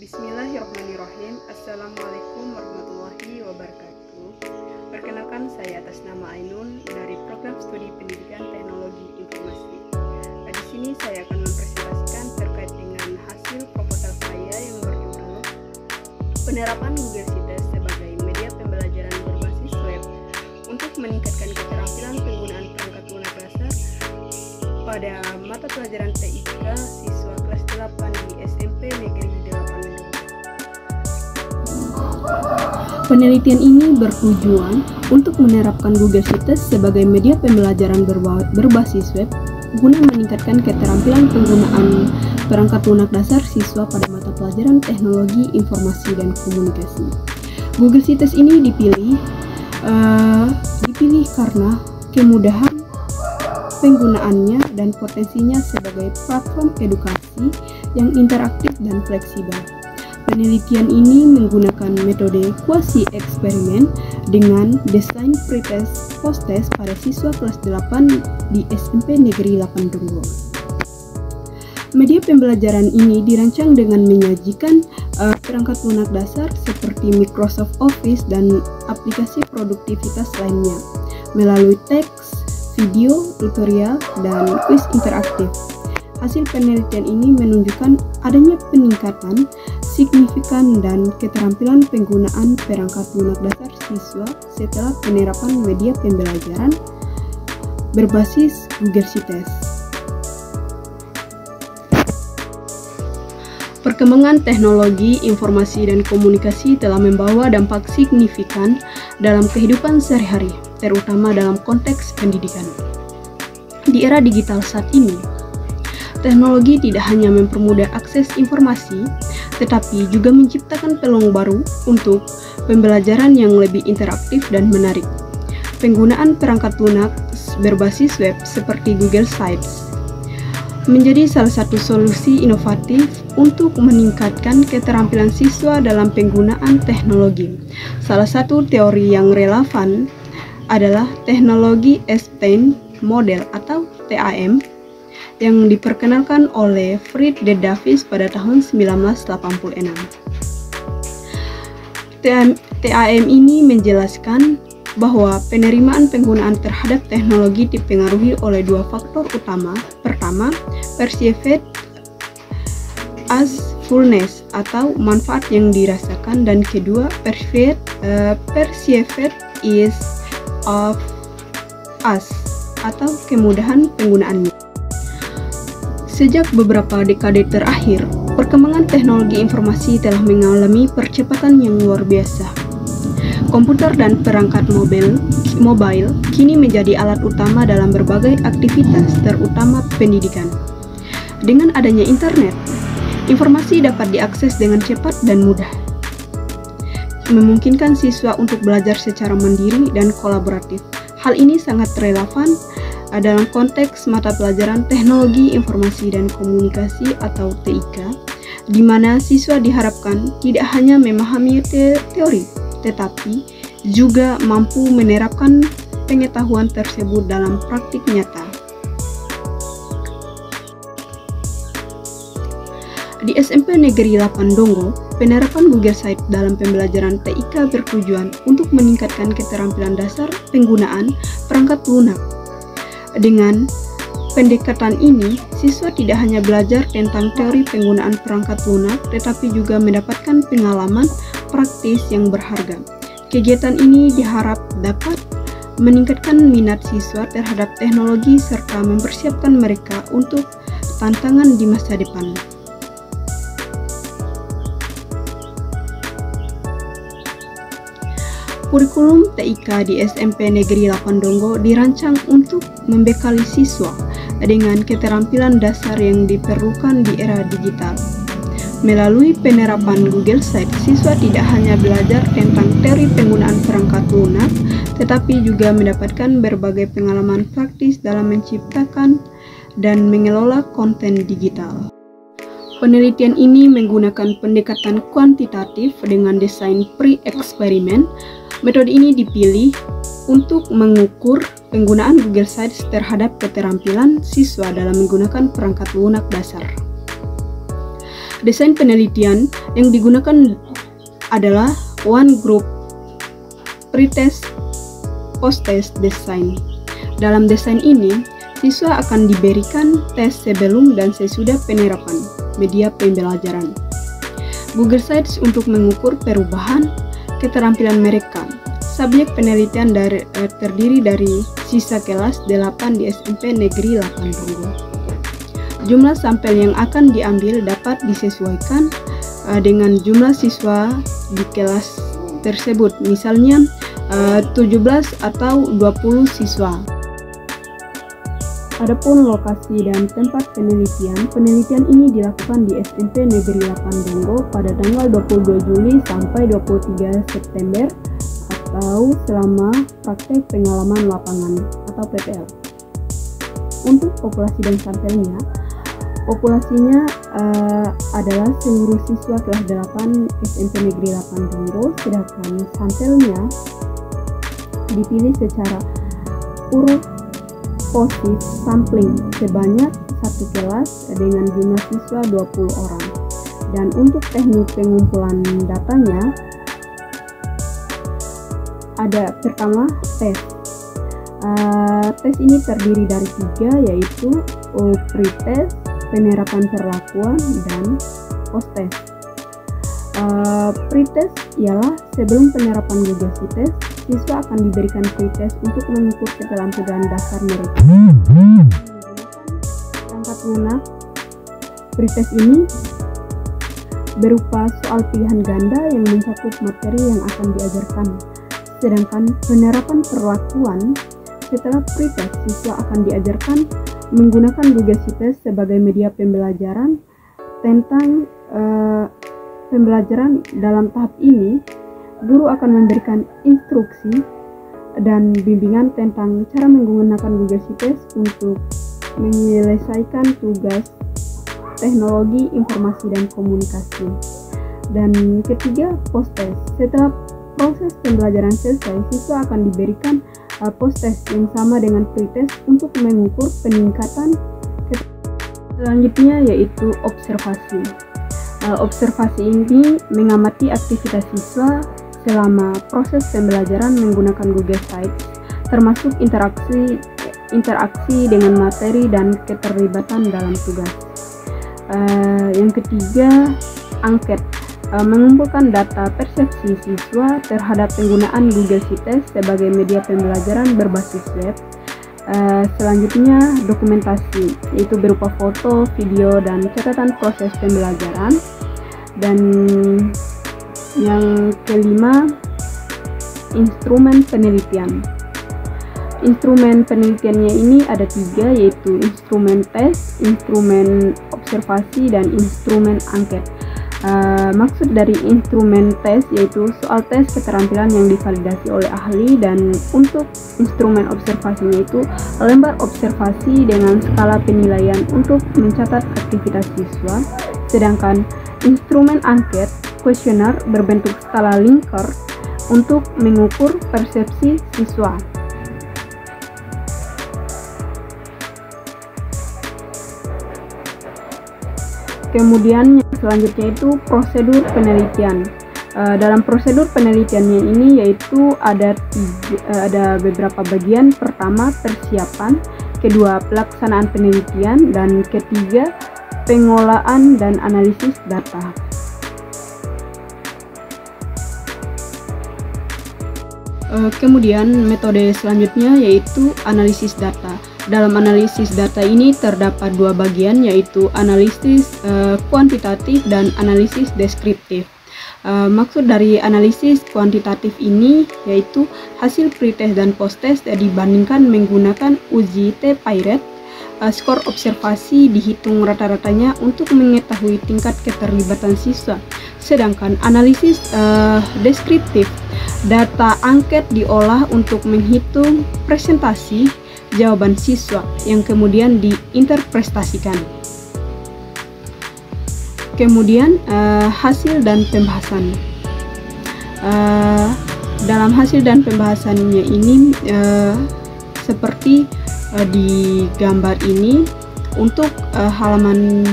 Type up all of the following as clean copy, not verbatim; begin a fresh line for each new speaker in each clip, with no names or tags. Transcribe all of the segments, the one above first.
Bismillahirrahmanirrahim. Assalamualaikum warahmatullahi wabarakatuh. Perkenalkan, saya atas nama Ainun dari Program Studi Pendidikan Teknologi Informasi. Di sini saya akan mempresentasikan terkait dengan hasil proposal saya yang berjudul Penerapan Google Sites sebagai media pembelajaran berbasis web untuk meningkatkan keterampilan penggunaan perangkat lunak dasar pada mata pelajaran TIK siswa kelas 8 di SMP Negeri 8 Mendung.
Penelitian ini bertujuan untuk menerapkan Google Sites sebagai media pembelajaran berbasis web guna meningkatkan keterampilan penggunaan perangkat lunak dasar siswa pada mata pelajaran teknologi informasi dan komunikasi. Google Sites ini dipilih karena kemudahan penggunaannya dan potensinya sebagai platform edukasi yang interaktif dan fleksibel. Penelitian ini menggunakan metode quasi-eksperimen dengan desain pretest post-test pada siswa kelas 8 di SMP Negeri 8 Donggo. Media pembelajaran ini dirancang dengan menyajikan perangkat lunak dasar seperti Microsoft Office dan aplikasi produktivitas lainnya melalui teks, video, tutorial, dan kuis interaktif. Hasil penelitian ini menunjukkan adanya peningkatan signifikan dan keterampilan penggunaan perangkat lunak dasar siswa setelah penerapan media pembelajaran berbasis Google Sites. Perkembangan teknologi, informasi, dan komunikasi telah membawa dampak signifikan dalam kehidupan sehari-hari, terutama dalam konteks pendidikan. Di era digital saat ini, teknologi tidak hanya mempermudah akses informasi, tetapi juga menciptakan peluang baru untuk pembelajaran yang lebih interaktif dan menarik. Penggunaan perangkat lunak berbasis web seperti Google Sites menjadi salah satu solusi inovatif untuk meningkatkan keterampilan siswa dalam penggunaan teknologi. Salah satu teori yang relevan adalah teknologi Einstein Model atau TAM yang diperkenalkan oleh Fred D. Davis pada tahun 1986. TAM ini menjelaskan bahwa penerimaan penggunaan terhadap teknologi dipengaruhi oleh dua faktor utama. Pertama, perceived usefulness atau manfaat yang dirasakan, dan kedua, perceived ease of use atau kemudahan penggunaannya. Sejak beberapa dekade terakhir, perkembangan teknologi informasi telah mengalami percepatan yang luar biasa. Komputer dan perangkat mobile kini menjadi alat utama dalam berbagai aktivitas, terutama pendidikan. Dengan adanya internet, informasi dapat diakses dengan cepat dan mudah, memungkinkan siswa untuk belajar secara mandiri dan kolaboratif. Hal ini sangat relevan dalam konteks mata pelajaran Teknologi Informasi dan Komunikasi atau TIK, di mana siswa diharapkan tidak hanya memahami teori, tetapi juga mampu menerapkan pengetahuan tersebut dalam praktik nyata. Di SMP Negeri 8 Donggo, penerapan Google Sites dalam pembelajaran TIK bertujuan untuk meningkatkan keterampilan dasar penggunaan perangkat lunak. Dengan pendekatan ini, siswa tidak hanya belajar tentang teori penggunaan perangkat lunak, tetapi juga mendapatkan pengalaman praktis yang berharga. Kegiatan ini diharap dapat meningkatkan minat siswa terhadap teknologi serta mempersiapkan mereka untuk tantangan di masa depan. Kurikulum TIK di SMP Negeri 8 Donggo dirancang untuk membekali siswa dengan keterampilan dasar yang diperlukan di era digital. Melalui penerapan Google Sites, siswa tidak hanya belajar tentang teori penggunaan perangkat lunak, tetapi juga mendapatkan berbagai pengalaman praktis dalam menciptakan dan mengelola konten digital. Penelitian ini menggunakan pendekatan kuantitatif dengan desain pre-eksperimen. Metode ini dipilih untuk mengukur penggunaan Google Sites terhadap keterampilan siswa dalam menggunakan perangkat lunak dasar. Desain penelitian yang digunakan adalah one group pretest post-test design. Dalam desain ini, siswa akan diberikan tes sebelum dan sesudah penerapan media pembelajaran. Google Sites untuk mengukur perubahan keterampilan mereka. Subjek penelitian terdiri dari siswa kelas 8 di SMP Negeri 8 Donggo. Jumlah sampel yang akan diambil dapat disesuaikan dengan jumlah siswa di kelas tersebut, misalnya 17 atau 20 siswa. Adapun lokasi dan tempat penelitian ini dilakukan di SMP Negeri 8 Donggo pada tanggal 22 Juli sampai 23 September atau selama praktek pengalaman lapangan atau PPL. Untuk populasi dan sampelnya, populasinya adalah seluruh siswa kelas 8 SMP Negeri 8 Donggo, sedangkan sampelnya dipilih secara urut positif sampling sebanyak satu kelas dengan jumlah siswa 20 orang. Dan untuk teknik pengumpulan datanya, ada pertama tes. Tes ini terdiri dari 3, yaitu pre-test, penerapan perlakuan, dan post-test. Pre-test ialah sebelum penerapan Google Sites, siswa akan diberikan pre-test untuk mengukur keterampilan dasar mereka. Perangkat lunak pre-test ini berupa soal pilihan ganda yang mencakup materi yang akan diajarkan. Sedangkan penerapan perlakuan setelah pre-test, siswa akan diajarkan menggunakan Google Sites sebagai media pembelajaran tentang pembelajaran. Dalam tahap ini, guru akan memberikan instruksi dan bimbingan tentang cara menggunakan Google Sites untuk menyelesaikan tugas teknologi informasi dan komunikasi. Dan ketiga, post-test. Setelah proses pembelajaran selesai, siswa akan diberikan post-test yang sama dengan pre-test untuk mengukur peningkatan. Selanjutnya yaitu observasi. Observasi ini mengamati aktivitas siswa selama proses pembelajaran menggunakan Google Sites, termasuk interaksi dengan materi dan keterlibatan dalam tugas. Yang ketiga, angket. Mengumpulkan data persepsi siswa terhadap penggunaan Google Sites sebagai media pembelajaran berbasis web. Selanjutnya, dokumentasi, yaitu berupa foto, video, dan catatan proses pembelajaran. Dan yang kelima, instrumen penelitian. Instrumen penelitiannya ini ada 3, yaitu instrumen tes, instrumen observasi, dan instrumen angket. Maksud dari instrumen tes yaitu soal tes keterampilan yang divalidasi oleh ahli, dan untuk instrumen observasinya itu lembar observasi dengan skala penilaian untuk mencatat aktivitas siswa. Sedangkan instrumen angket, kuesioner berbentuk skala Likert untuk mengukur persepsi siswa. Kemudian yang selanjutnya itu prosedur penelitian. Dalam prosedur penelitiannya ini yaitu ada beberapa bagian. Pertama, persiapan, kedua, pelaksanaan penelitian, dan ketiga, pengolahan dan analisis data. Kemudian metode selanjutnya yaitu analisis data. Dalam analisis data ini terdapat 2 bagian, yaitu analisis kuantitatif dan analisis deskriptif. Maksud dari analisis kuantitatif ini yaitu hasil pretest dan posttest dibandingkan menggunakan uji T-Pirate. Skor observasi dihitung rata-ratanya untuk mengetahui tingkat keterlibatan siswa. Sedangkan analisis deskriptif, data angket diolah untuk menghitung presentasi jawaban siswa yang kemudian diinterpretasikan. Kemudian hasil dan pembahasan. Dalam hasil dan pembahasannya ini seperti di gambar ini, untuk halaman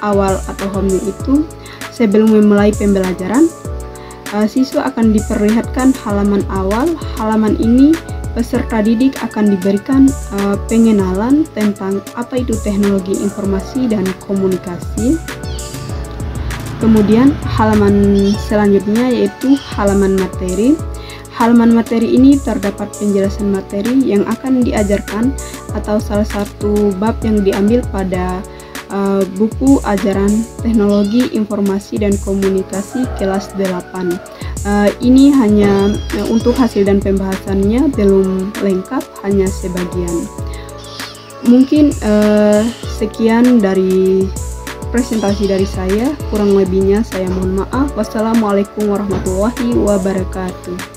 awal atau home itu, sebelum memulai pembelajaran, siswa akan diperlihatkan halaman awal. Halaman ini peserta didik akan diberikan pengenalan tentang apa itu teknologi informasi dan komunikasi. Kemudian halaman selanjutnya yaitu halaman materi. Halaman materi ini terdapat penjelasan materi yang akan diajarkan atau salah satu bab yang diambil pada buku ajaran teknologi informasi dan komunikasi kelas 8. Ini hanya untuk hasil dan pembahasannya belum lengkap, hanya sebagian. Mungkin sekian dari presentasi dari saya, kurang lebihnya saya mohon maaf. Wassalamualaikum warahmatullahi wabarakatuh.